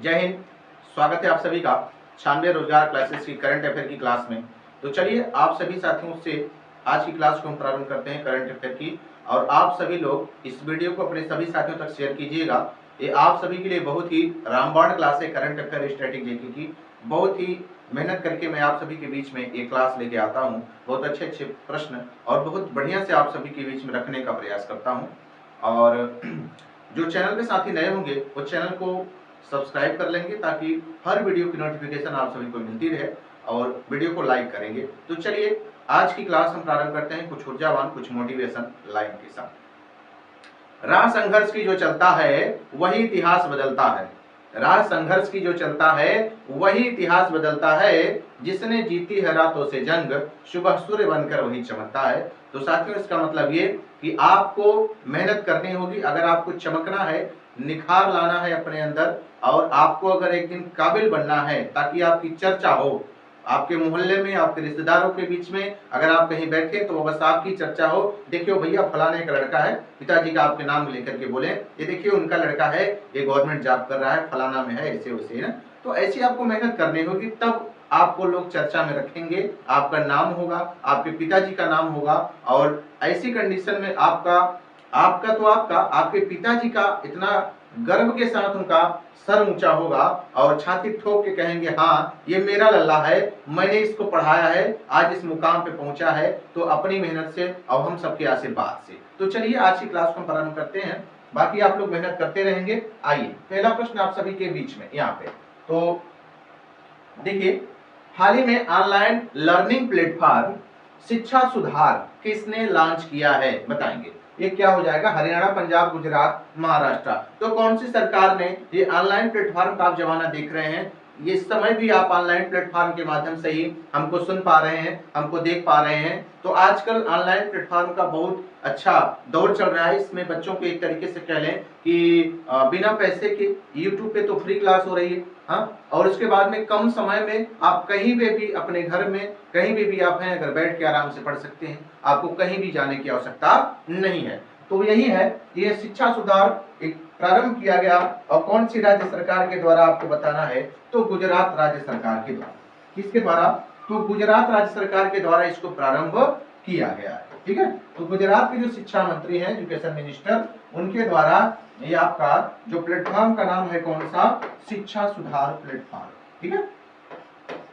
जय हिंद। स्वागत है आप सभी का 96 रोजगार क्लासेस की करंट अफेयर की क्लास में। तो चलिए आप सभी साथियों से आज की क्लास को हम प्रारंभ करते हैं करंट अफेयर की। और आप सभी लोग इस वीडियो को अपने सभी साथियों तक शेयर कीजिएगा। ये आप सभी के लिए बहुत ही रामबाण क्लास है करंट अफेयर स्ट्रेटेजी की। बहुत ही मेहनत करके मैं आप सभी के बीच में ये क्लास लेके आता हूँ। बहुत अच्छे अच्छे प्रश्न और बहुत बढ़िया से आप सभी के बीच में रखने का प्रयास करता हूँ। और जो चैनल पे साथी नए होंगे वो चैनल को सब्सक्राइब कर लेंगे ताकि हर वीडियो की नोटिफिकेशन आप सभी को मिलती रहे और वीडियो को लाइक करेंगे। तो चलिए आज की क्लास हम प्रारंभ करते हैं कुछ ऊर्जावान कुछ मोटिवेशन लाइन के साथ। राह संघर्ष की जो चलता है वही इतिहास बदलता है। राह संघर्ष की जो चलता है वही इतिहास बदलता है। जिसने जीती है रातों से जंग सुबह सूर्य बनकर वही चमकता है। तो साथियों इसका मतलब ये कि आपको मेहनत करनी होगी अगर आपको चमकना है, निखार लाना है अपने अंदर, और आपको अगर एक दिन काबिल बनना है ताकि आपकी चर्चा हो आपके मोहल्ले में, आपके रिश्तेदारों के बीच में। अगर आप कहीं बैठे तो बस आपकी चर्चा हो, देखियो भैया फलाने का लड़का है, पिताजी का आपके नाम लेकर के बोले ये देखिए उनका लड़का है, ये गवर्नमेंट जॉब कर रहा है, फलाना में है, ऐसे वैसे है ना। तो ऐसी आपको मेहनत करनी होगी, तब आपको लोग चर्चा में रखेंगे, आपका नाम होगा, आपके पिताजी का नाम होगा। और ऐसी कंडीशन में आपका आपका तो आपका आपके पिताजी का इतना गर्व के साथ उनका सर ऊंचा होगा और छाती ठोक के कहेंगे हाँ ये मेरा लल्ला है, मैंने इसको पढ़ाया है, आज इस मुकाम पे पहुंचा है, तो अपनी मेहनत से और हम सबके आशीर्वाद से। तो चलिए आज की क्लास को प्रारंभ करते हैं, बाकी आप लोग मेहनत करते रहेंगे। आइए पहला प्रश्न आप सभी के बीच में यहाँ पे। तो देखिए हाल ही में ऑनलाइन लर्निंग प्लेटफॉर्म शिक्षा सुधार किसने लॉन्च किया है बताएंगे। ये क्या हो जाएगा, हरियाणा, पंजाब, गुजरात, महाराष्ट्र। तो कौन सी सरकार ने ये ऑनलाइन प्लेटफॉर्म का आप जमाना देख रहे हैं, ये समय भी आप ऑनलाइन प्लेटफॉर्म के माध्यम से ही हमको सुन पा रहे हैं, हमको देख पा रहे हैं। तो आजकल ऑनलाइन प्लेटफॉर्म का बहुत अच्छा दौर चल रहा है। इसमें बच्चों को एक तरीके से कह लें कि बिना पैसे के यूट्यूब पे तो फ्री क्लास हो रही है, हाँ, और उसके बाद में कम समय में आप कहीं पे भी अपने घर में कहीं भी आप हैं अगर बैठ के आराम से पढ़ सकते हैं, आपको कहीं भी जाने की आवश्यकता नहीं है। तो यही है, ये शिक्षा सुधार एक प्रारंभ किया गया और कौन सी राज्य सरकार के द्वारा आपको बताना है, तो गुजरात राज्य सरकार के द्वारा। किसके द्वारा, तो गुजरात राज्य सरकार के द्वारा इसको प्रारंभ किया गया है। ठीक है, तो गुजरात के जो शिक्षा मंत्री हैं, एजुकेशन मिनिस्टर, उनके द्वारा ये आपका जो प्लेटफॉर्म का नाम है कौन सा, शिक्षा सुधार प्लेटफॉर्म। ठीक है,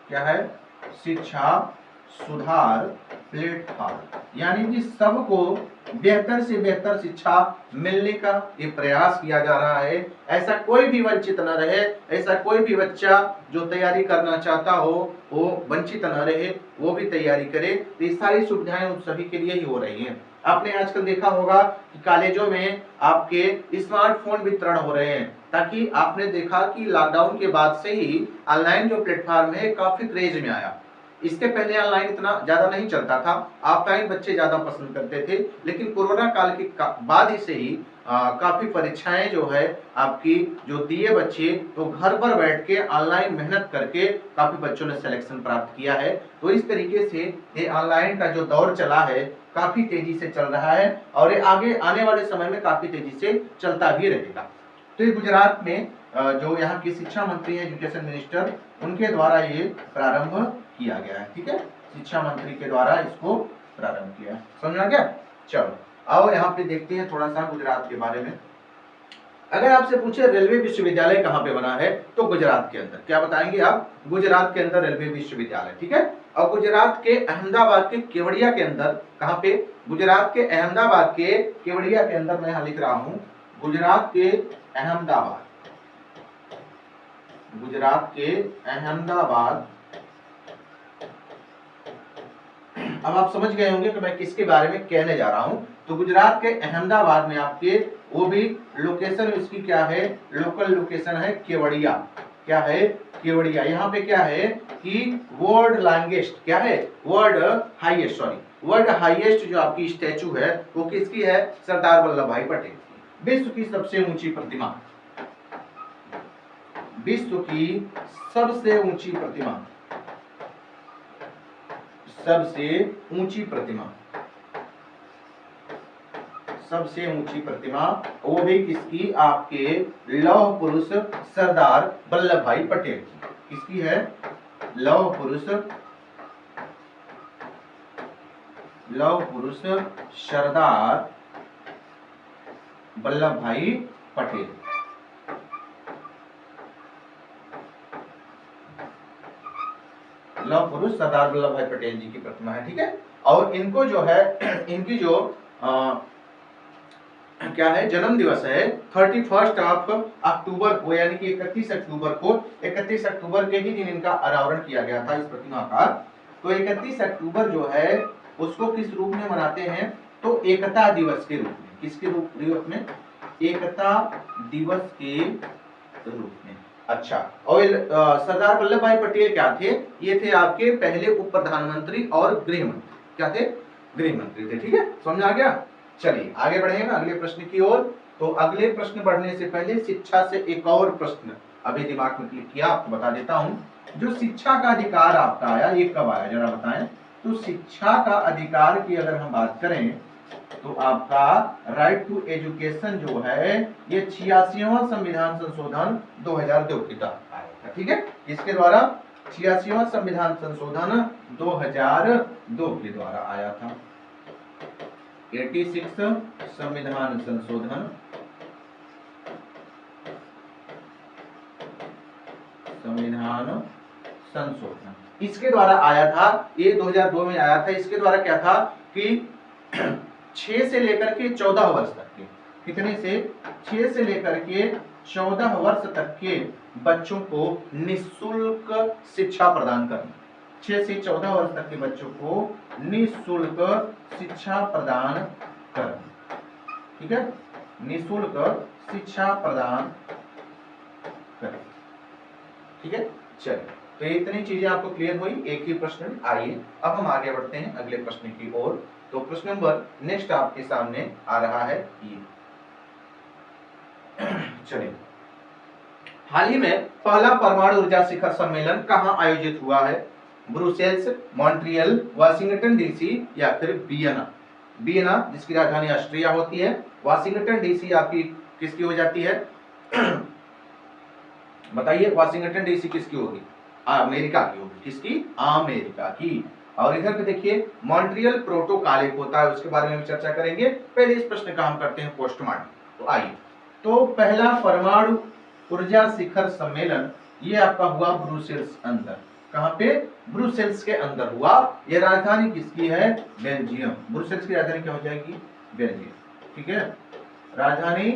क्या है, शिक्षा सुधार प्लेटफॉर्म, यानी कि सबको बेहतर से बेहतर शिक्षा मिलने का ये प्रयास किया जा रहा है। ऐसा कोई भी वंचित न रहे, ऐसा कोई भी बच्चा जो तैयारी करना चाहता हो वो वंचित न रहे, वो भी तैयारी करे। तो ये सारी सुविधाएं उन सभी के लिए ही हो रही हैं। आपने आजकल देखा होगा कि कॉलेजों में आपके स्मार्टफोन वितरण हो रहे हैं, ताकि आपने देखा कि लॉकडाउन के बाद से ही ऑनलाइन जो प्लेटफॉर्म है काफी क्रेज में आया। इसके पहले ऑनलाइन इतना ज्यादा नहीं चलता था, ऑफलाइन बच्चे ज्यादा पसंद करते थे। लेकिन कोरोना काल के बाद ही से ही काफी परीक्षाएं जो है आपकी जो दिए बच्चे, तो घर पर बैठ के ऑनलाइन मेहनत करके काफी बच्चों ने सिलेक्शन प्राप्त किया है। तो इस तरीके से ये ऑनलाइन का जो दौर चला है काफी तेजी से चल रहा है और ये आगे आने वाले समय में काफी तेजी से चलता भी रहेगा। तो ये गुजरात में जो यहाँ की शिक्षा मंत्री है, एजुकेशन मिनिस्टर, उनके द्वारा ये प्रारंभ किया गया है। ठीक है, शिक्षा मंत्री के द्वारा इसको प्रारंभ किया है। समझ आ गया। चलो आओ यहाँ पे देखते हैं थोड़ा सा गुजरात के बारे में। अगर आपसे पूछे रेलवे विश्वविद्यालय कहाँ पे बना है, तो गुजरात के अंदर। क्या बताएंगे आप, गुजरात के अंदर रेलवे विश्वविद्यालय। ठीक है, और गुजरात के अहमदाबाद के केवड़िया के अंदर, कहाँ पे, गुजरात के अहमदाबाद के केवड़िया के अंदर, मैं यहाँ लिख रहा हूँ गुजरात के अहमदाबाद, गुजरात के अहमदाबाद। अब आप समझ गए होंगे कि मैं किसके बारे में कहने जा रहा हूं। तो गुजरात के अहमदाबाद में आपके वो भी लोकेशन इसकी क्या है, लोकल लोकेशन है केवड़िया। क्या है, केवड़िया। यहाँ पे क्या है कि वर्ल्ड लॉन्गेस्ट, क्या है, world highest, sorry world highest जो आपकी स्टैचू है वो किसकी है, सरदार वल्लभ भाई पटेल की। विश्व की सबसे ऊंची प्रतिमा, विश्व की सबसे ऊंची प्रतिमा, सबसे ऊंची प्रतिमा, सबसे ऊंची प्रतिमा, वो भी किसकी, आपके लौह पुरुष सरदार वल्लभ भाई पटेल की। किसकी है, लौह पुरुष सरदार वल्लभ भाई पटेल। लौह पुरुष सरदार वल्लभ भाई पटेल जी की प्रतिमा है, ठीक है। और इनको जो है इनकी जो क्या है, जन्म दिवस है 31 अक्टूबर को, यानी कि 31 अक्टूबर को, 31 अक्टूबर के ही दिन इनका अनावरण किया गया था इस प्रतिमा का। तो 31 अक्टूबर जो है उसको किस रूप में मनाते हैं, तो एकता दिवस के रूप में। किसके रूप में, एकता दिवस के रूप में। अच्छा, और सरदार वल्लभ भाई पटेल क्या थे, ये थे आपके पहले उप प्रधानमंत्री और गृह मंत्री। क्या थे, गृह मंत्री थे, ठीक है, समझ आ गया। चलिए आगे बढ़ेंगे अगले प्रश्न की ओर। तो अगले प्रश्न बढ़ने से पहले शिक्षा से एक और प्रश्न अभी दिमाग में क्लिक किया, आपको बता देता हूं। जो शिक्षा का अधिकार आपका आया, ये कब आया जरा बताएं। तो शिक्षा का अधिकार की अगर हम बात करें तो आपका राइट टू एजुकेशन जो है ये 86वां संविधान संशोधन 2002 के तहत आया था, ठीक है। इसके द्वारा 86वां संविधान संशोधन 2002 के द्वारा आया था। 86 संविधान संशोधन इसके द्वारा आया था, ये 2002 में आया था। इसके द्वारा क्या था कि 6 से लेकर के 14 वर्ष तक के, कितने से, 6 से लेकर के 14 वर्ष तक के बच्चों को निःशुल्क शिक्षा प्रदान करना। 6 से 14 वर्ष तक के बच्चों को निःशुल्क शिक्षा प्रदान करना, ठीक है, निःशुल्क शिक्षा प्रदान करें, ठीक है। चलिए, तो इतनी चीजें आपको क्लियर हुई एक ही प्रश्न में। आइए अब हम आगे बढ़ते हैं अगले प्रश्न की ओर। तो प्रश्न नंबर नेक्स्ट आपके सामने आ रहा है ये। चलिए, हाल ही में पहला परमाणु ऊर्जा शिखर सम्मेलन कहां आयोजित हुआ है? ब्रुसेल्स, मॉन्ट्रियल, वाशिंगटन डीसी या फिर वियना। वियना जिसकी राजधानी ऑस्ट्रिया होती है, वाशिंगटन डीसी आपकी किसकी हो जाती है बताइए, वाशिंगटन डीसी किसकी होगी? अमेरिका की होगी। किसकी? अमेरिका की। और इधर पे देखिए मॉन्ट्रियल प्रोटोकॉल एक होता है, उसके बारे में चर्चा करेंगे। पहले इस प्रश्न का हम करते हैं पोस्टमार्टम। तो आइए, तो पहला परमाणु ऊर्जा शिखर सम्मेलन ये आपका हुआ ब्रुसेल्स अंदर। कहां पे? ब्रुसेल्स के अंदर हुआ। ये राजधानी किसकी है? बेल्जियम। ब्रुसेल्स की राजधानी क्या हो जाएगी? बेल्जियम, ठीक है, राजधानी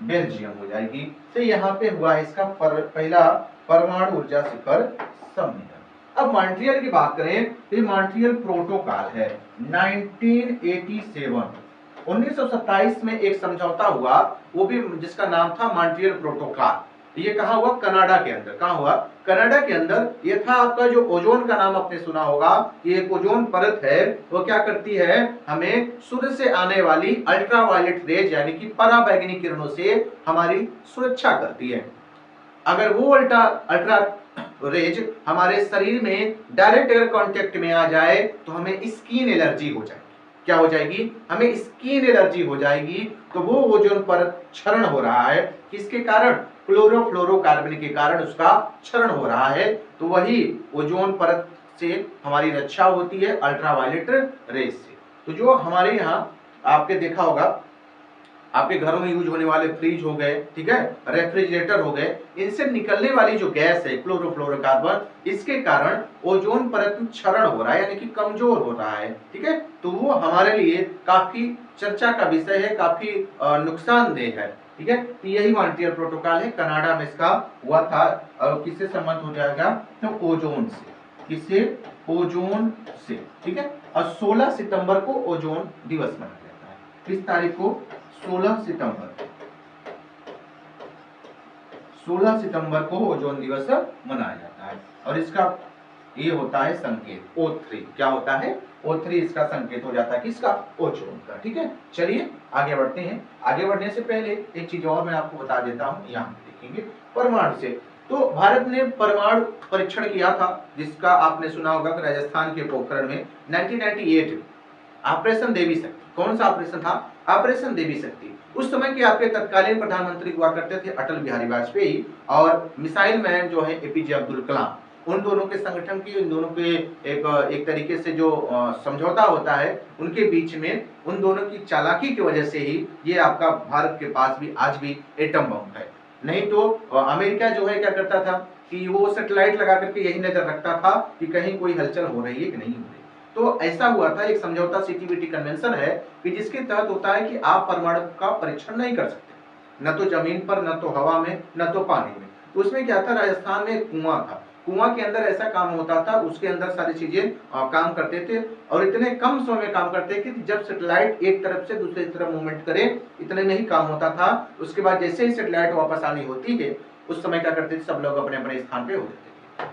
बेल्जियम हो जाएगी। तो यहाँ पे हुआ है इसका पहला परमाणु ऊर्जा शिखर सम्मेलन। अब मॉन्ट्रियल की बात करें तो ये मॉन्ट्रियल प्रोटोकॉल है 1987। 1927 में एक समझौता हुआ, वो भी जिसका नाम था मॉन्ट्रियल प्रोटोकॉल। ये कहा हुआ? कनाडा के अंदर। कहा हुआ? कनाडा के अंदर। ये था आपका जो ओजोन का नाम आपने सुना होगा, ये एक ओजोन परत है, वो क्या करती है, हमें सूर्य से आने वाली अल्ट्रावायलेट रेज यानी कि पराबैंगनी किरणों से हमारी सुरक्षा करती है। अगर वो अल्ट्रा रेज हमारे शरीर में डायरेक्ट एयर कांटेक्ट में आ जाए तो हमें स्किन एलर्जी हो जाएगी। क्या हो जाएगी? हमें स्किन एलर्जी हो जाएगी। तो वो ओजोन परत क्षरण हो रहा है, किसके कारण? क्लोरोफ्लोरोकार्बन के कारण उसका क्षरण हो रहा है। तो वही ओजोन परत से हमारी रक्षा होती है अल्ट्रावायलेट रेज से। तो जो हमारे यहाँ आपके देखा होगा, आपके घरों में यूज होने वाले फ्रिज हो गए, ठीक है, रेफ्रिजरेटर हो गए, इनसे निकलने वाली जो गैस है क्लोरोफ्लोरोकार्बन, इसके कारण ओजोन परत में क्षरण हो रहा है यानी कि कमजोर हो रहा है, ठीक है। तो वो हमारे लिए काफी चर्चा का विषय है, काफी नुकसानदेह है, ठीक है। तो यही मॉन्ट्रियल प्रोटोकॉल है, कनाडा में इसका हुआ था। और किससे संबंध हो जाएगा? तो ओजोन से। किससे? ओजोन से, ठीक है। और 16 सितंबर को ओजोन दिवस मनाया जाता है। किस तारीख को? 16 सितंबर को ओजोन दिवस मनाया जाता है। और इसका ये होता है संकेत O3। क्या होता है? O3 इसका संकेत हो जाता है, किसका? ओजोन का, ठीक है। चलिए आगे बढ़ते हैं। आगे बढ़ने से पहले एक चीज और मैं आपको बता देता हूं, यहाँ देखेंगे परमाणु से। तो भारत ने परमाणु परीक्षण किया था, जिसका आपने सुना होगा राजस्थान के पोखरण में 1998 ऑपरेशन देवी शक्ति। कौन सा ऑपरेशन था? ऑपरेशन देवी शक्ति। उस समय के आपके तत्कालीन प्रधानमंत्री हुआ करते थे अटल बिहारी वाजपेयी, और मिसाइल मैन जो है एपीजे अब्दुल कलाम। उन दोनों के संगठन की, उन दोनों के एक तरीके से जो समझौता होता है उनके बीच में, उन दोनों की चालाकी की वजह से ही ये आपका भारत के पास भी आज भी एटम बम है। नहीं तो अमेरिका जो है क्या करता था कि वो सैटेलाइट लगा करके यही नजर रखता था कि कहीं कोई हलचल हो रही है कि नहीं हो रही। तो ऐसा हुआ था, एक समझौता सीटीबीटी कन्वेंशन है कि जिसके तहत होता है कि आप परमाणु का परीक्षण नहीं कर सकते, न तो जमीन पर, न तो हवा में, न तो पानी में। तो उसमें क्या था, राजस्थान में एक कुआं था, कुआं के अंदर ऐसा काम होता था, उसके अंदर सारी चीजें काम करते थे, और इतने कम समय में काम करते थे कि जब सैटेलाइट एक तरफ से दूसरी तरफ मूवमेंट करे इतने में ही काम होता था। उसके बाद जैसे ही सैटेलाइट वापस आनी होती है उस समय क्या करते थे, सब लोग अपने अपने स्थान पे होते थे।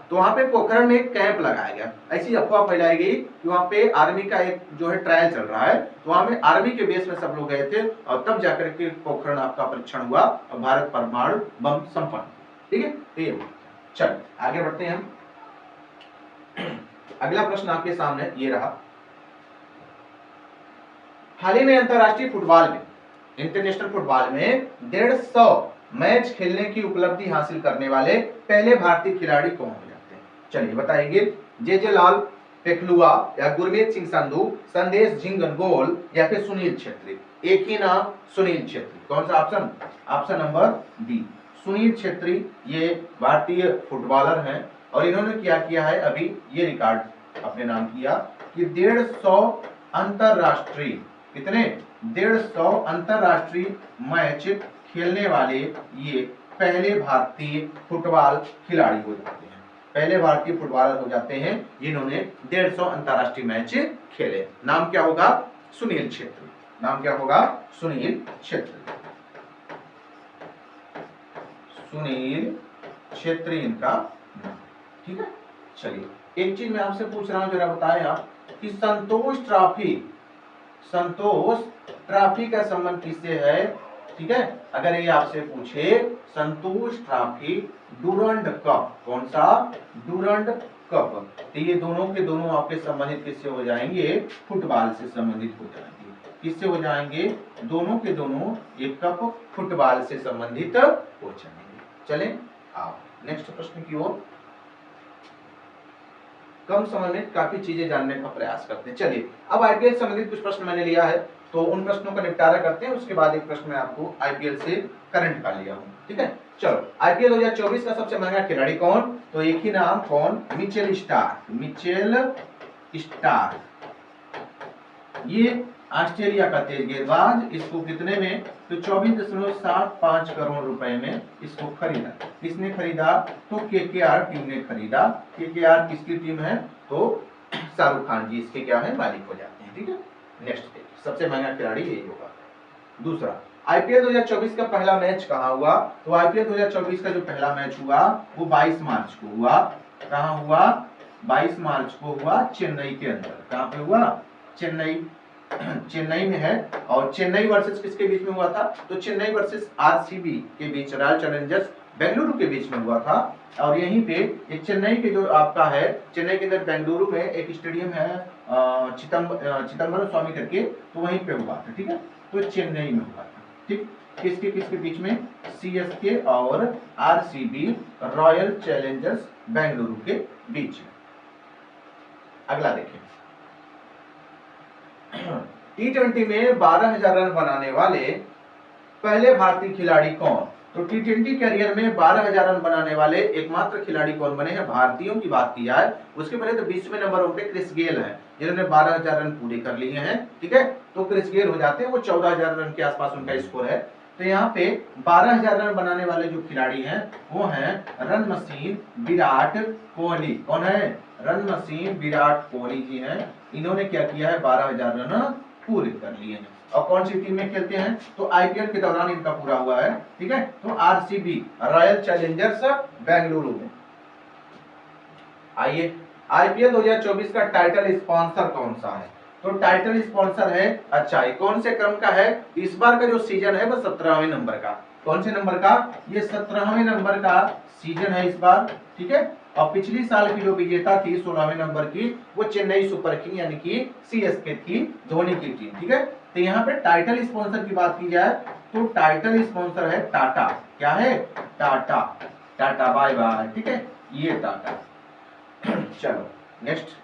तो वहां पे पोखरण में एक कैंप लगाया गया, ऐसी अफवाह फैलाई गई कि वहां पे आर्मी का एक जो है ट्रायल चल रहा है, तो वहां में आर्मी के बेस में सब लोग गए थे, और तब जाकर के पोखरण आपका परीक्षण हुआ और भारत परमाणु बम संपन्न। ठीक है, तो ये चल आगे बढ़ते हैं हम। अगला प्रश्न आपके सामने ये रहा, हाल ही में अंतरराष्ट्रीय फुटबॉल में, इंटरनेशनल फुटबॉल में 150 मैच खेलने की उपलब्धि हासिल करने वाले पहले भारतीय खिलाड़ी कौन हो जाते हैं? चलिए बताएंगे। जे लाल पेखलुआ, या गुरमीत सिंह संधू, संदेश झिंगनगोल, या फिर सुनील छेत्री। एक ही नाम, सुनील छेत्री। कौन सा option? Option number B, Sunil Chhetri. ये भारतीय फुटबॉलर हैं और इन्होंने क्या किया है, अभी ये रिकॉर्ड अपने नाम किया कि 150 अंतरराष्ट्रीय, कितने, 150 अंतरराष्ट्रीय मैच खेलने वाले ये पहले भारतीय फुटबॉल खिलाड़ी हो जाते हैं, पहले भारतीय फुटबॉलर हो जाते हैं जिन्होंने 150 अंतरराष्ट्रीय मैच खेले। नाम क्या होगा? सुनील छेत्री। नाम क्या होगा? सुनील छेत्री। सुनील छेत्री इनका नाम। ठीक है, चलिए एक चीज मैं आपसे पूछ रहा हूं, जरा बताएं आप कि संतोष ट्रॉफी का संबंध किससे है? ठीक है, अगर ये आपसे पूछे संतोष ट्रॉफी डूरंड कप, कौन सा? डूरंड कप, तो ये दोनों के दोनों आपके संबंधित किससे हो जाएंगे? फुटबॉल से संबंधित हो जाएंगे। किससे हो जाएंगे? दोनों के दोनों ये कप फुटबॉल से संबंधित हो जाएंगे। चलें आओ नेक्स्ट प्रश्न की ओर। कम समय में काफी चीजें जानने का प्रयास करते हैं। चलिए अब आईपीएल संबंधित कुछ प्रश्न मैंने लिया है, तो उन प्रश्नों का निपटारा करते हैं, उसके बाद एक प्रश्न मैं आपको आईपीएल से करंट का लिया हूं। ठीक है, चलो आईपीएल 2024 का सबसे महंगा खिलाड़ी कौन? तो एक ही नाम, कौन? Mitchell Starc. मिचेल स्टार्क ये ऑस्ट्रेलिया का तेज गेंदबाज, इसको कितने में? तो 24.75 करोड़ रुपए में इसको खरीदा। किसने खरीदा? तो केकेआर टीम ने खरीदा। केकेआर किसकी टीम है? तो शाहरुख खान जी इसके क्या है? मालिक हो जाते हैं। ठीक है, नेक्स्ट देखिए, सबसे महंगा खिलाड़ी यही होगा। दूसरा, आईपीएल 2024 का पहला मैच कहाँ हुआ? तो आईपीएल 2024 का जो पहला मैच हुआ वो 22 मार्च को हुआ। कहाँ हुआ? 22 मार्च को हुआ चेन्नई के अंदर। कहाँ पे हुआ? चेन्नई में है। और चेन्नई वर्सेस किसके बीच में हुआ था? तो चेन्नई वर्सेस आरसीबी के बीच, रॉयल चैलेंजर्स बेंगलुरु के बीच में हुआ था। और यहीं पे एक चेन्नई के जो आपका है, चेन्नई के अंदर बेंगलुरु में एक स्टेडियम है चिदम्बरम स्वामी करके, तो वहीं पे हुआ था। ठीक है, तो चेन्नई में हुआ था। ठीक, किसके किसके बीच में? सीएसके और आरसीबी, रॉयल चैलेंजर्स बेंगलुरु के बीच में। अगला देखिए, टी20 में 12,000 रन बनाने वाले पहले भारतीय खिलाड़ी कौन? तो टी20 कैरियर में 12,000 रन बनाने वाले एकमात्र खिलाड़ी कौन बने हैं? भारतीयों की बात की जाए उसके पहले तो 20वें नंबर पे क्रिस गेल है, जिन्होंने 12,000 रन पूरे कर लिए हैं। ठीक है, तो क्रिस गेल हो जाते हैं, वो 14,000 रन के आसपास उनका स्कोर है। तो यहाँ पे 12,000 रन बनाने वाले जो खिलाड़ी हैं वो हैं रन मशीन विराट कोहली। कौन है? रन मशीन विराट कोहली जी हैं। इन्होंने क्या किया है? 12,000 रन पूरे कर लिए हैं। और कौन सी टीम में खेलते हैं? तो आईपीएल के दौरान इनका पूरा हुआ है। ठीक है, तो आरसीबी, रॉयल चैलेंजर्स बेंगलुरु में। आइए, आईपीएल 2024 का टाइटल स्पॉन्सर कौन सा है? तो टाइटल स्पॉन्सर है, अच्छा ये कौन से क्रम का है? इस बार का जो सीजन है वो 17वें नंबर का। कौन से नंबर का? ये 17वें नंबर का सीजन है इस बार। ठीक है, और पिछली साल की जो विजेता थी 16वें नंबर की, वो चेन्नई सुपर किंग यानी कि सीएसके थी, धोनी की टीम। ठीक है, तो यहाँ पे टाइटल स्पॉन्सर की बात की जाए तो टाइटल स्पॉन्सर है टाटा। क्या है? टाटा। टाटा बाय बाय, ठीक है, ये टाटा। चलो नेक्स्ट।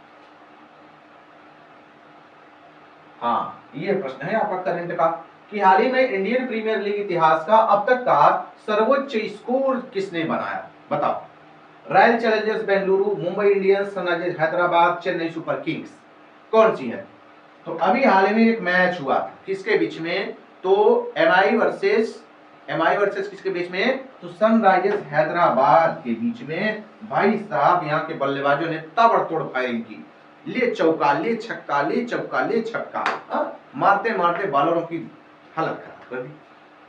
हाँ, ये प्रश्न है आपका करंट का कि हाल ही में इंडियन प्रीमियर लीग इतिहास का अब तक का सर्वोच्च स्कोर किसने बनाया? बताओ। Royal Challengers Bengaluru, Mumbai Indians, Sunrisers Hyderabad, Chennai super Kings, कौन सी है? तो अभी हाल ही में एक मैच हुआ किसके बीच में? तो एमआई वर्सेस किसके बीच में? तो सनराइजर्स हैदराबाद के बीच में। भाई साहब यहाँ के बल्लेबाजों ने ताबड़तोड़ फायरिंग की, ले चौका, ले छक्का, ले चौका, ले छक्का, मारते मारते बॉलरों की हालत खराब कर दी।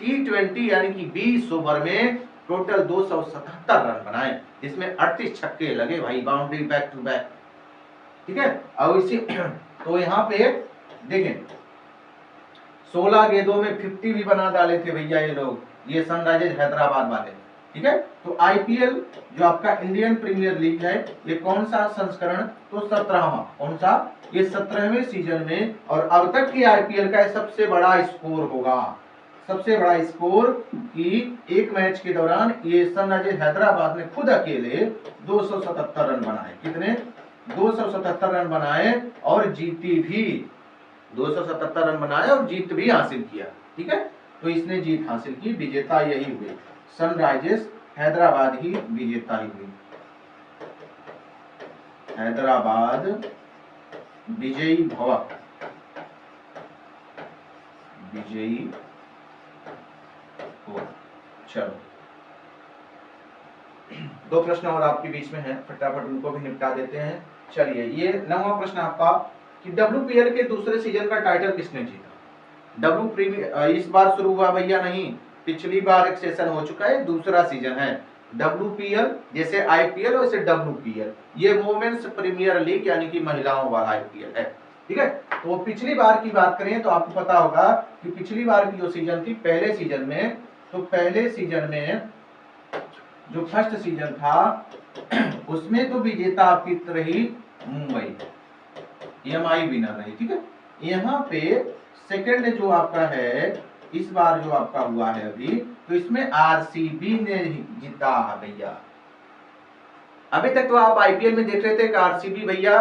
T20 यानी कि 20 ओवर में टोटल 277 रन बनाए, जिसमें 38 छक्के लगे भाई, बाउंड्री बैक टू बैक, ठीक है। और इसी तो यहाँ पे देखें 16 गेंदों में 50 भी बना डाले थे भैया ये लोग, ये सनराइजर्स हैदराबाद वाले, ठीक है। तो आईपीएल जो आपका इंडियन प्रीमियर लीग है, ये कौन सा संस्करण? तो 17वां। कौन सा? ये 17वें सीजन में, और अब तक की आईपीएल का सबसे बड़ा स्कोर होगा, सबसे बड़ा स्कोर कि एक मैच के दौरान ये सनराइजर्स हैदराबाद ने खुद अकेले 277 रन बनाए। कितने? 277 रन बनाए और जीती भी, 277 रन बनाए और जीत भी हासिल किया, ठीक है। तो इसने जीत हासिल की, विजेता यही हुए, सनराइजर्स हैदराबाद ही विजेता ही हुई, हैदराबाद विजयी भव, विजयी हो। चलो 2 प्रश्न और आपके बीच में है, फटाफट उनको भी निपटा देते हैं। चलिए ये 9वां प्रश्न आपका कि WPL के दूसरे सीजन का टाइटल किसने जीता? डब्ल्यू प्रीमियर इस बार शुरू हुआ भैया नहीं, पिछली बार एक सेशन हो चुका है, दूसरा सीजन है। WPL जैसे आईपीएल वैसे WPL, ये वुमेन्स प्रीमियर लीग यानी कि महिलाओं वाला आईपीएल है, ठीक है। तो पिछली बार की बात करें तो आपको पता होगा कि पिछली बार की जो सीजन थी, पहले सीजन में, तो पहले सीजन में जो फर्स्ट सीजन था उसमें तो विजेता आपकी रही मुंबई, एमआई विनर रही, ठीक है। यहाँ पे सेकंड जो आपका है, इस बार जो आपका हुआ है अभी, तो इसमें आरसीबी ने जीता भैया। अभी तक तो आप आईपीएल में देख रहे थे कि आरसीबी भैया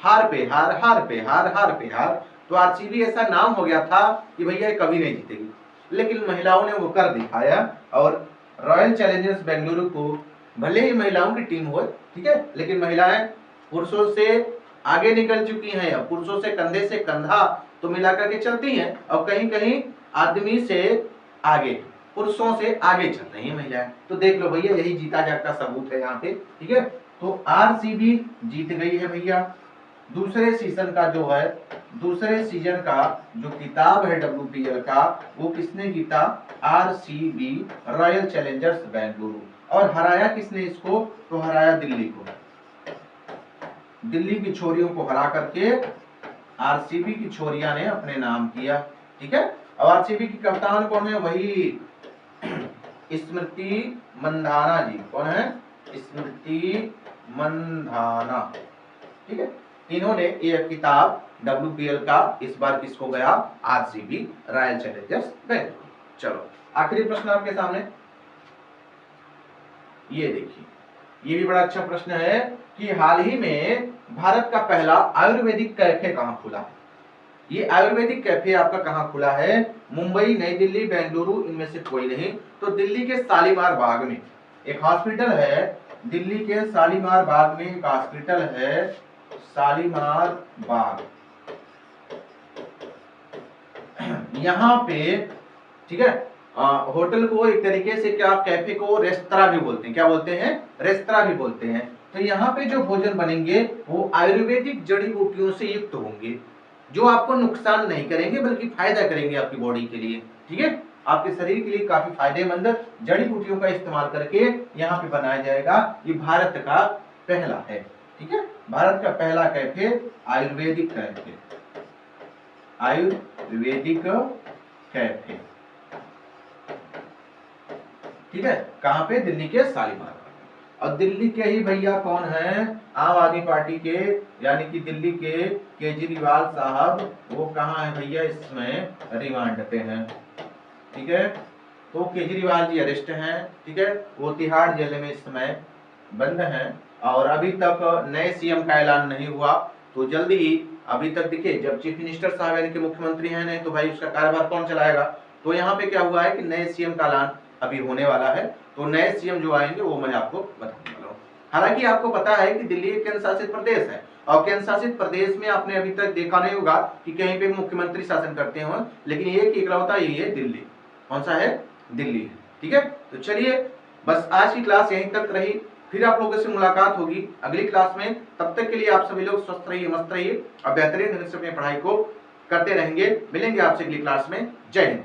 हार पे हार, हार पे हार, हार पे हार, तो आरसीबी ऐसा नाम हो गया था कि भैया कभी नहीं जीतेगी, लेकिन महिलाओं ने वो कर दिखाया। और रॉयल चैलेंजर्स बेंगलुरु को भले ही महिलाओं की टीम हो, ठीक है, लेकिन महिलाएं पुरुषों से आगे निकल चुकी हैं, पुरुषों से कंधे से कंधा तो मिलाकर के चलती हैं, और कहीं कहीं आदमी से आगे, पुरुषों से आगे चल रही है महिलाएं। तो देख लो भैया, यही जीता जागता सबूत है यहाँ पे, ठीक है। तो आरसीबी जीत गई है भैया। दूसरे सीजन का जो है, दूसरे सीजन का जो किताब है WPL का, वो किसने जीता? RCB, royal Challengers Bengaluru. और हराया किसने इसको? तो हराया दिल्ली को, दिल्ली की छोरियों को हरा करके आरसीबी की छोरिया ने अपने नाम किया, ठीक है। और आरसीबी की कप्तान कौन है? वही स्मृति मंधाना जी। कौन है? स्मृति मंधाना, ठीक है। इन्होंने ये किताब WPL का इस बार किसको गया? RCB, royal Challengers Bengaluru. चलो आखिरी प्रश्न आपके सामने, ये देखिए, ये भी बड़ा अच्छा प्रश्न है कि हाल ही में भारत का पहला आयुर्वेदिक कैफे कहां खुला है? ये आयुर्वेदिक कैफे आपका कहां खुला है? मुंबई, नई दिल्ली, बेंगलुरु, इनमें से कोई नहीं। तो दिल्ली के शालीमार बाग में एक हॉस्पिटल है, दिल्ली के शालीमार बाग में एक हॉस्पिटल है, शालीमार बाग, यहाँ पे, ठीक है। होटल को एक तरीके से क्या, कैफे को रेस्तरा भी बोलते हैं। क्या बोलते हैं? रेस्तरा भी बोलते हैं। तो यहाँ पे जो भोजन बनेंगे वो आयुर्वेदिक जड़ी बूटियों से युक्त होंगे, जो आपको नुकसान नहीं करेंगे बल्कि फायदा करेंगे आपकी बॉडी के लिए, ठीक है। आपके शरीर के लिए काफी फायदेमंद जड़ी बूटियों का इस्तेमाल करके यहाँ पे बनाया जाएगा। ये भारत का पहला है, ठीक है, भारत का पहला cafe Ayurvedic cafe, Ayurvedic cafe, ठीक है। कहां पे? दिल्ली के शालीमार। और दिल्ली के ही भैया कौन है, आम आदमी पार्टी के, यानी कि दिल्ली के केजरीवाल साहब, वो कहाँ है भैया, इसमें रिमांड पे हैं। ठीक है, तो केजरीवाल जी अरेस्ट हैं। ठीक है, वो तिहाड़ जेल में इस समय बंद हैं और अभी तक नए सीएम का ऐलान नहीं हुआ। तो जल्दी ही, अभी तक देखिए, जब चीफ मिनिस्टर साहब यानी कि मुख्यमंत्री हैं नहीं तो भाई उसका कार्यभार कौन चलाएगा। तो यहाँ पे क्या हुआ है कि नए सीएम का ऐलान अभी होने वाला है। तो नए सीएम जो आएंगे वो मैं आपको बताने वाला हूँ। हालांकि आपको पता है कि दिल्ली एक केंद्र शासित प्रदेश है और केंद्र शासित प्रदेश में आपने अभी तक देखा नहीं होगा कि कहीं पे मुख्यमंत्री शासन करते हो, लेकिन एक इकलौता यही है, दिल्ली। कौन सा है, दिल्ली है। ठीक है, तो चलिए बस आज की क्लास यहीं तक रही, फिर आप लोगों से मुलाकात होगी अगली क्लास में। तब तक के लिए आप सभी लोग स्वस्थ रहिए, मस्त रहिए और बेहतरीन ढंग से अपनी पढ़ाई को करते रहेंगे। मिलेंगे आपसे अगली क्लास में। जय हिंद।